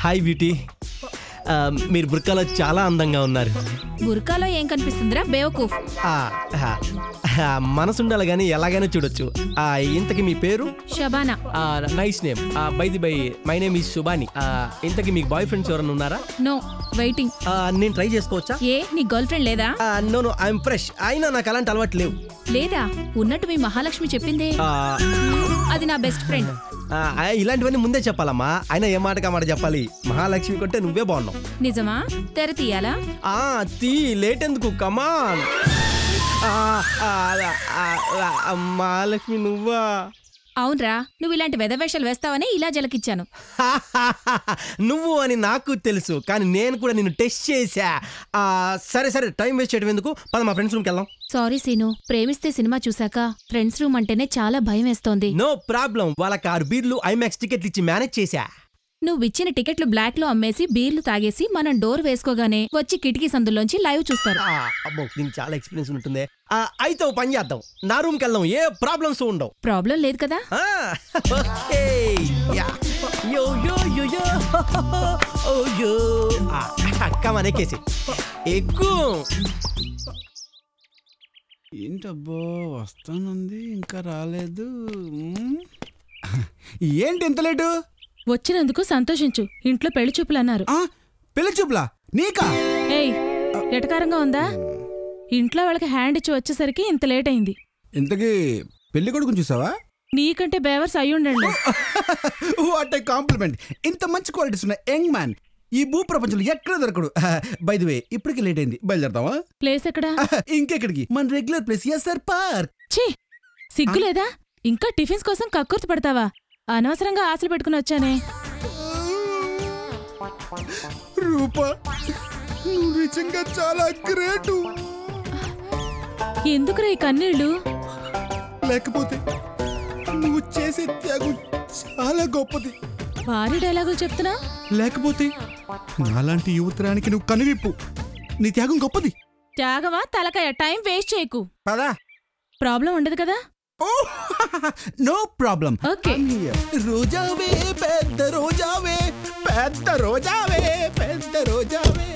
Hi beauty, మీరు బుర్కాలో చాలా అందంగా ఉన్నారు. బుర్కాలో ఏం కనిపిస్తుందిరా బేవకూఫ్? మనసు ఉండాలి కానీ ఎలాగైనా చూడొచ్చు. ఇంతకి మీ పేరు? Shabana. Nice name. By the by my name is Shubhani. ఇంతకి మీకు బాయ్ ఫ్రెండ్స్ ఎవరైనా ఉన్నారా? No, waiting. నేను ట్రై చేసుకోవచ్చా? ఏ, నీ గర్ల్ ఫ్రెండ్ లేదా? No no, I'm fresh. అయినా నాకు అలాంటి అలవాటు లేవు. లేదా? ఉన్నట్టు మీ మహాలక్ష్మి చెప్పిందే, అది నా బెస్ట్ ఫ్రెండ్. ఇలాంటివన్నీ ముందే చెప్పాలమ్మా. అయినా ఏ మాటగా మాట చెప్పాలి. మహాలక్ష్మి కొంటే నువ్వే బాగున్నావు. నిజమా? తెర తీయాలా? తీ, లేట్ ఎందుకు, కమాన్. మహాలక్ష్మి నువ్వా? అవునరా, నువ్వు ఇలాంటి వెధవేషాలు వేస్తావని ఇలా జలకిచ్చాను. నువ్వు అని నాకు తెలుసు, కానీ నేను కూడా నిన్ను టెస్ట్ చేశా. సరే సరే, టైం వేస్ట్ చేయడం ఎందుకు, పద మా ఫ్రెండ్స్ రూమ్కి వెళ్దాం. సారీ సీను, ప్రేమిస్తే సినిమా చూసాక ఫ్రెండ్స్ రూమ్ అంటేనే చాలా భయం వేస్తోంది. నో ప్రాబ్లం, వాళ్ళకి 6 బీర్లు ఐమాక్స్ టికెట్లు ఇచ్చి మేనేజ్ చేశా. నువ్వు ఇచ్చిన టికెట్లు బ్లాక్ లో అమ్మేసి బీర్లు తాగేసి మనం డోర్ వేసుకోగానే వచ్చి కిటికీ సందులోంచి లైవ్ చూస్తారు. అబ్బో, నీకు చాలా ఎక్స్పీరియన్స్ ఉంటుంది. అయితే ఓ పని చేద్దాం, నా రూమ్కి వెళ్దాం. ఏ ప్రాబ్లమ్స్ ఉండవు. ప్రాబ్లం లేదు కదా? ఎక్కేసి ఎక్కువ. ఏంటబ్బో వస్తానుంది, ఇంకా రాలేదు. ఏంటి ఎంత లేటు? వచ్చినందుకు సంతోషించు. ఇంట్లో పెళ్లి చూపులు అన్నారు. పెళ్లి చూపులా? నీకా? ఏయ్, ఎటకారంగా ఉందా? ఇంట్లో వాళ్ళకి హ్యాండ్ ఇచ్చి వచ్చేసరికి ఇంత లేట్ అయింది. ఇంతకీ పెళ్లి కొడుకుని చూసావా? నీకంటే బేవర్స్ అయ్యుండండి. What a complement. ఇంత మంచి క్వాలిటీస్ ఉన్న యంగ్ మ్యాన్ ఈ భూ ప్రపంచంలో ఎక్కడ దొరకడు. బై ది వే, ఇప్పటికి లేట్ అయింది, బయలుదేరతావా? ప్లేస్ ఎక్కడా? ఇంకెక్కడికి, మన రెగ్యులర్ ప్లేస్ ఎస్ఆర్ పార్క్. ఛీ, సిగ్గులేదా? ఇంకా టిఫిన్స్ కోసం కక్కుర్తి పడతావా? అనవసరంగా ఆశలు పెట్టుకుని వచ్చానే. రూపా, నువ్వు నిజంగా చాలా గ్రేటు. ఎందుకురా ఈ కన్నీళ్ళు? లేకపోతే నువ్వు చేసే త్యాగం చాలా గొప్పది. భారీ డైలాగులు చెప్తున్నా? లేకపోతే నాలాంటి యువతరానికి నువ్వు కనువిప్పు. నీ త్యాగం గొప్పది. త్యాగమా తలకాయ? టైం వేస్ట్ చేయకు. పదా. ప్రాబ్లం ఉండదు కదా? No problem. ఓకే. రోజావే పెద్ద రోజావే, పెద్ద రోజావే, పెద్ద రోజావే.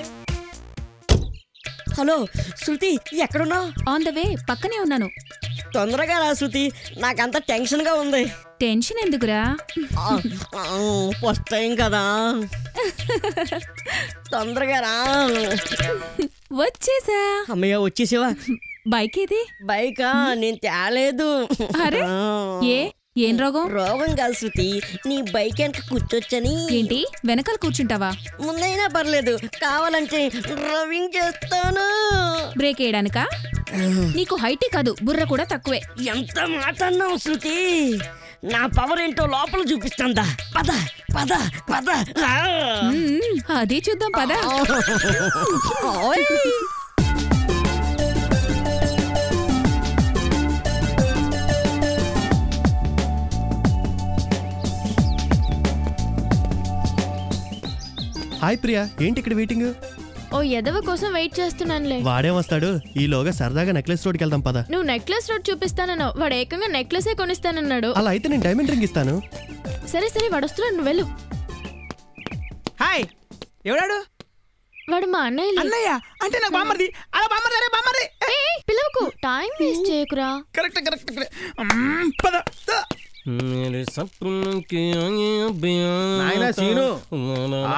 హలో శృతి, ఎక్కడున్నావు? ఆన్ ద వే, పక్కనే ఉన్నాను. తొందరగా రా శృతి, నాకంత టెన్షన్ గా ఉంది. టెన్షన్ ఎందుకురా? ఫస్ట్ టైం కదా, తొందరగా రా. వచ్చేసా. అమ్మయ్య, వచ్చేసావా? బైక్ ఏది? బైకా? నేను తేలేదు. అరే, ఏం రోగం? రోగం కాదు శృతి, నీ బైక్ వెనక కూర్చోచ్చని. ఏంటి, వెనకాల కూర్చుంటావా? ముందైనా పర్లేదు, కావాలంటే డ్రైవింగ్ చేస్తాను. బ్రేక్ వేయడానికా? నీకు హైటే కాదు, బుర్ర కూడా తక్కువే. ఎంత మాట అన్నావు శృతి, నా పవర్ ఏంటో లోపల చూపిస్తాందా. పద పద పద. అదే చూద్దాం, పద. హాయ్ ప్రియా, ఏంటి ఇక్కడ వెయిటింగ్? ఓ ఎదవ కోసం వెయిట్ చేస్తున్నానులే. వాడే వస్తాడు, ఈలోగా సరదాగా నెక్లెస్ రోడ్కి వెళ్దాం పద. నువ్వు నెక్లెస్ రోడ్ చూపిస్తానన్నావు, వాడు ఏకంగా నెక్లెసే కొనిస్తానన్నాడు. అలా అయితే నేను డైమండ్ రింగ్ ఇస్తాను. సరే సరే, వాడు వస్తున్నాడు, నువ్వు వెళ్ళు. హాయ్, ఎవడాడు? వాడు మా అన్నయ్య. అన్నయ్య అంటే నాకు బామ్మర్ది. అలా బామ్మర్ది, అరే బామ్మర్ది. పిలవకు, టైం వేస్ట్ చేయకురా. Correct correct. పద. నాయనా సీను,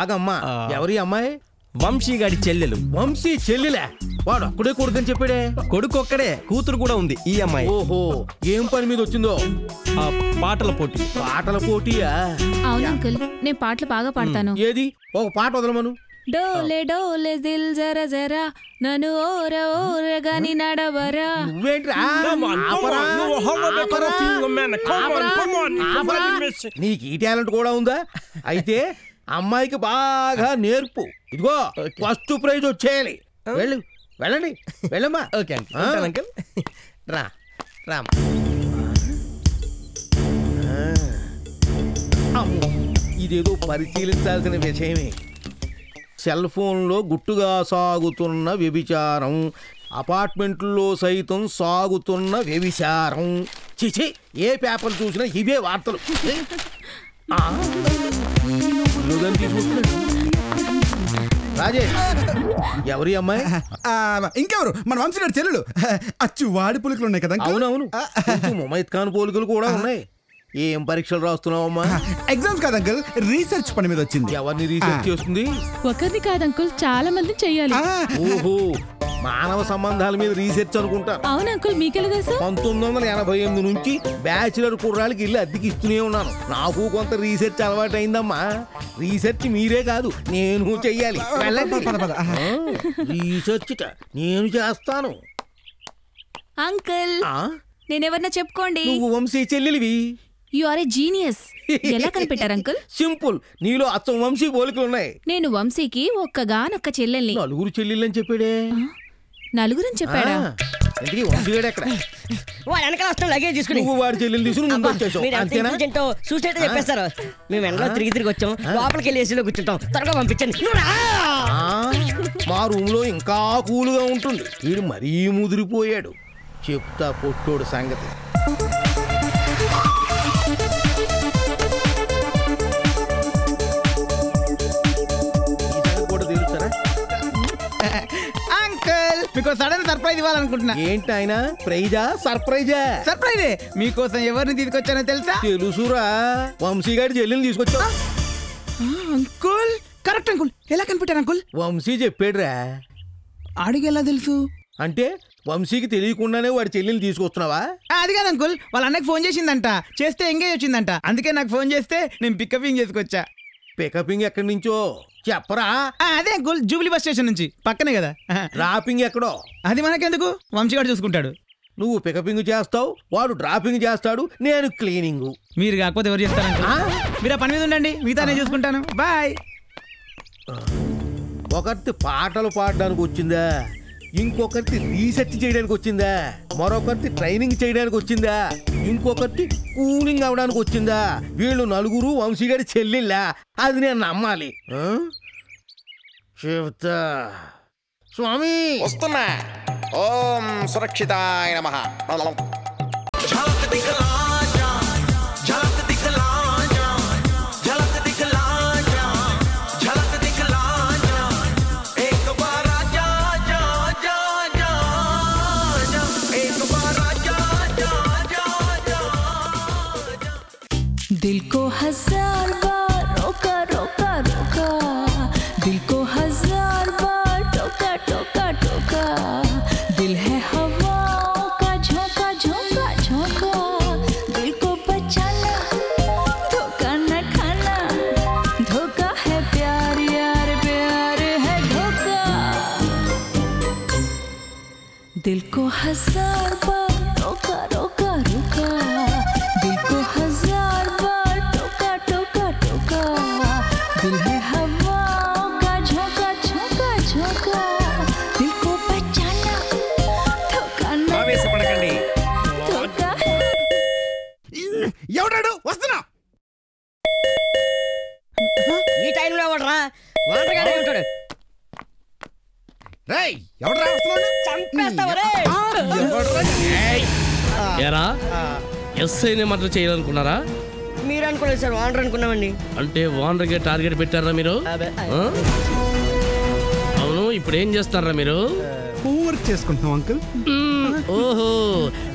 ఆగమ్మా. ఎవరి అమ్మాయి? వంశీగాడి చెల్లెలు. వంశీ చెల్లిలే? వాడు అక్కడే కొడుకని చెప్పాడే. కొడుకు ఒక్కడే, కూతురు కూడా ఉంది ఈ అమ్మాయి. ఓహో, ఏం పని మీద వచ్చిందో? పాటల పోటీ. పాటల పోటీయా? అవును అంకుల్, నేను పాటలు బాగా పాడతాను. ఏది, ఒక పాట వదలమను. డోలే డోలే దిల్ జరా జరా, నన్ను ఓర ఓరగాని నడవరా. నీకు ఈ టాలెంట్ కూడా ఉందా? అయితే అమ్మాయికి బాగా నేర్పు. ఇదిగో ఫస్ట్ ప్రైజ్ వచ్చేయాలి. వెళ్ళు, వెళ్ళండి, వెళ్ళమ్మా. Okay uncle. రా రామ్. ఇదేదో పరిశీలించాల్సిన విషయమే. సెల్ ఫోన్లో గుట్టుగా సాగుతున్న వ్యభిచారం, అపార్ట్మెంట్లో సైతం సాగుతున్న వ్యభిచారం. చిచి ఏ పేపర్ చూసినా ఇవే వార్తలు. రాజేష్ ఎవరి అమ్మాయి? ఇంకెవరు, మన వంశీ గారి చెల్లెలు. అచ్చు వాడి పులుకులు ఉన్నాయి కదా. అవునవును, ముమైత్ ఖాన్ పోలికలు కూడా ఉన్నాయి. ఏం పరీక్షలు రాస్తున్నావమ్మా? ఎగ్జామ్స్ కాదు అంకుల్, రీసెర్చ్ పని మీద వచ్చింది. ఎవరిని రీసెర్చ్ చేస్తుంది? ఒకరిని కాదు అంకుల్, చాలా మంది చెయ్యాలి. ఓహో, మానవ సంబంధాల మీద రీసెర్చ్ అనుకుంటారు. అవును అంకుల్, మీకెలా తెలుసు? 1988 నుంచి బ్యాచిలర్ కుర్రాళ్ళకి ఇల్లు అద్దెకి ఇస్తూనే ఉన్నాను. నాకు కొంత రీసెర్చ్ అలవాటు అయిందమ్మా. రీసెర్చ్ మీరే కాదు నేను చెయ్యాలి. రీసెర్చ్ నేను చేస్తాను. అంకుల్ నేనెవరన్నా చెప్పుకోండి. నువ్వు వంశీ చెల్లెలివి. You are a genius. ఎలా కనిపెట్టారు అంకుల్? సింపుల్, నీలో అచ్చం వంశీ పోలికలు ఉన్నాయి. నేను వంశీకి ఒక్కగానొక్క చెల్లెల్ని. నలుగురు చెల్లెళ్ళని చెప్పాడే. నలుగురని చెప్పాడా? ఎందుకు వంశీగాడు ఎక్కడ? వాడు వెనకాల వస్తాం లగేజ్ తీసుకుని. నువ్వు వాడి చెల్లెలు తీసుకుని ముందు వచ్చేసావు అంతేనా? చూసేట చెప్పేస్తారు. మేము ఎండలో తిరిగి వచ్చాం, లోపలికి వెళ్ళి ఏసీలో కూర్చుంటాం. త్వరగా పంపించండి. మా రూమ్ లో ఇంకా కూలుగా ఉంటుంది. వీడు మరీ ముదిరిపోయాడు. చెప్తా పొట్టోడు సంగతి. కూడా తెలుస్తారా అంకుల్? మీకు సడన్ సర్ప్రైజ్ ఇవ్వాలనుకుంటున్నా. ఏంటి ఆయన? ప్రైజా సర్ప్రైజా? సర్ప్రైజే. మీకోసం ఎవరిని తీసుకొచ్చానో తెలుసా? తెలుసురా, వంశీ గారి చెల్లెల్ని తీసుకొచ్చా. Uncle correct uncle. ఎలా కనిపెట్టారు అంకుల్? వంశీ చెప్పాడురా. అడిగి ఎలా తెలుసు? అంటే వంశీకి తెలియకుండానే వాడి చెల్లెల్ని తీసుకొస్తున్నావా? అది కాదు అంకుల్, వాళ్ళ అన్నకి ఫోన్ చేసిందంట. చేస్తే ఎంగేజ్ వచ్చిందంట. అందుకే నాకు ఫోన్ చేస్తే నేను పికపింగ్ చేసుకొచ్చా. పికపింగ్ ఎక్కడి నుంచో చెప్పరా? అదే అంకుల్, జూబ్లీ బస్ స్టేషన్ నుంచి పక్కనే కదా. డ్రాపింగ్ ఎక్కడో? అది మనకెందుకు, వంశీగాడు చూసుకుంటాడు. నువ్వు పికపింగ్ చేస్తావు, వాడు డ్రాపింగ్ చేస్తాడు, నేను క్లీనింగ్. మీరు కాకపోతే ఎవరు చేస్తారు అంకుల్? మీరు ఆ పని మీద ఉండండి, మిగతా నేను చూసుకుంటాను. బాయ్. ఒకరిని పాటలు పాడడానికి వచ్చిందా, ఇంకొకరిని రీసెర్చ్ చేయడానికి వచ్చిందా, మరొకరిని ట్రైనింగ్ చేయడానికి వచ్చిందా, ఇంకొకరిని కూలింగ్ అవడానికి వచ్చిందా? వీళ్ళు నలుగురు వంశీ గారి చెల్లెళ్ళా? అది నేను నమ్మాలి. చెప్తా స్వామి. వస్తున్నా. ఓం సురక్షితాయ నమః. दिल को हजार बार रोका रोका रोका, दिल को हजार बार टोका टोका टोका, दिल है हवाओं का झोंका झोंका झोंका, दिल को बचाना धोखा न खाना, धोखा है प्यार यार प्यार है धोखा, दिल को हजार बार रोका रोका रोका, दिल को हजार बार टोका टोका टोका, दिल है हवाओं का झोंका झोंका झोंका, दिल को बचाना धोखा न ఆవేశపడకండి. धोखा है। ఎవడాడు? వస్తున్నా. ఈ టైంలో ఎవడరా? వాటగాడే ఉంటాడు. రేయ్, ఎవడరా వస్తున్నాడు? చంపేస్తావరే. ఏరా ఎస్ఐని మర్డర్ చేయాలనుకున్నారా? మీరు అనుకోలేదు సార్, వాండర్ అనుకున్నామండి. అంటే ఓనర్గా టార్గెట్ పెట్టారా మీరు? ఆ? అవును, ఇప్పుడు ఏం చేస్తారా మీరు? హోంవర్క్ చేసుకుంటున్నాం అంకుల్. ఓహో,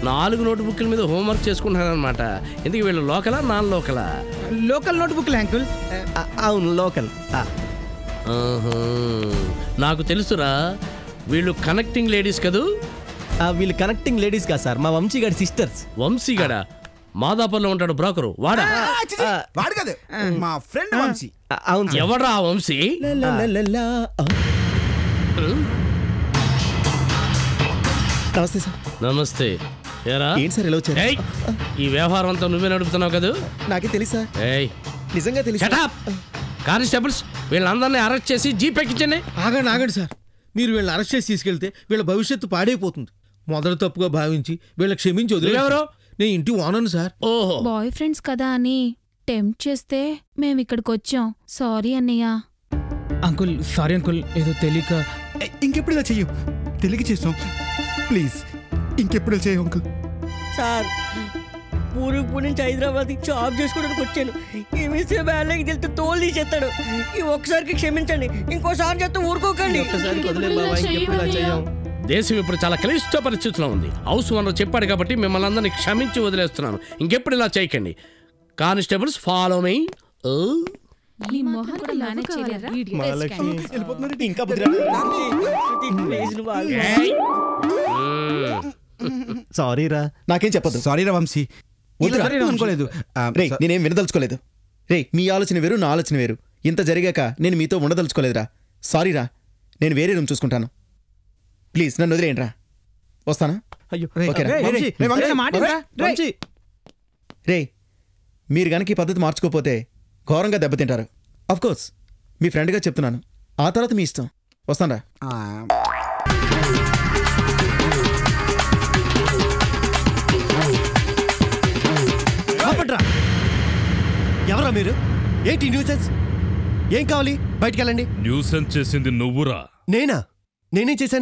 4 నోట్బుక్ల మీద హోంవర్క్ చేసుకుంటున్నారనమాట. ఎందుకు వీళ్ళు లోకలా నాన్ లోకలా? లోకల్ నోట్బుక్లే అంకుల్. అవును లోకల్. ఆహా, నాకు తెలుసురా, వీళ్ళు కనెక్టింగ్ లేడీస్ కదూ? వీళ్ళు కనెక్టింగ్ లేడీస్ కాదు సార్, మా వంశీ గారి సిస్టర్స్. వంశీగడ మాదాపూర్లో ఉంటాడు బ్రోకరు, వాడా? వాడు కాదు, మా ఫ్రెండ్ వంశీ. అవును. ఎవడ్రా వంశీ? నమస్తే సార్. నమస్తే. ఏరా ఏంటి సార్ ఎలా వచ్చారు? ఏయ్, ఈ వ్యవహారం అంతా నువ్వే నడుపుతున్నావు కదా? నాకే తెలుసు సార్, ఏయ్ నిజంగా తెలుసు. Shut up! కానిస్టేబుల్స్ వీళ్ళందరినీ అరెస్ట్ చేసి జీప్ ఎక్కించండి. ఆగండి సార్, మీరు వీళ్ళని అరెస్ట్ చేసి తీసుకెళ్తే వీళ్ళ భవిష్యత్తు పాడైపోతుంది. మొదటి తప్పుగా భావించి వీళ్ళకి క్షమించి వదిలేవరో. నేను ఇంటి ఓనను సార్. ఓహో, బాయ్ ఫ్రెండ్స్ కదా అని టెంప్ట్ చేస్తే మేము ఇక్కడికి వచ్చాం. సారీ అన్నయ్య. అంకుల్ సారీ అంకుల్, ఏదో తెలియక. ఇంకెప్పుడు ఇలా చెయ్యు, తెలియక చేస్తాం. ప్లీజ్ ఇంకెప్పుడు ఇలా చేయు అంకుల్. సార్ పూర్వీపూర్ నుంచి హైదరాబాద్ జాబ్ చేసుకోవడానికి వచ్చాను. ఈ విషయం బ్యాలకి తెలిస్తే తోలు తీసేస్తాడు. ఈ ఒక్కసారికి క్షమించండి, ఇంకోసారి చేస్తే ఊరుకోకండి. దేశం ఇప్పుడు చాలా క్లిష్ట పరిస్థితిలో ఉంది. హౌస్ ఓనర్ చెప్పాడు కాబట్టి మిమ్మల్ని అందరినీ క్షమించి వదిలేస్తున్నాను. ఇంకెప్పుడు ఇలా చేయకండి. Constables follow me. ఈ మొహం కూడా మేనేజ్ చేయలేరా? ఇంకా సారీ రా, నాకేం చెప్పదు. సారీ రా వంశీ, అనుకోలేదు. రే నేనేం వినదలుచుకోలేదు. రే మీ ఆలోచన వేరు, నా ఆలోచన వేరు. ఇంత జరిగాక నేను మీతో ఉండదలుచుకోలేదురా. సారీ రా, నేను వేరే రూమ్ చూసుకుంటాను. ప్లీజ్ నన్ను వదిలేయండి రా. వస్తానా? రే మీరు గనక ఈ పద్ధతి మార్చుకోపోతే ఘోరంగా దెబ్బతింటారు. అఫ్ కోర్స్ మీ ఫ్రెండ్గా చెప్తున్నాను. ఆ తర్వాత మీ ఇష్టం. వస్తాను రా. ఎవరా మీరు? ఏంటి న్యూసెన్స్? ఏం కావాలి? బయటికి వెళ్ళండి. న్యూసెన్స్ చేసింది నువ్వురా. నేనా? నేనేం చేశాను?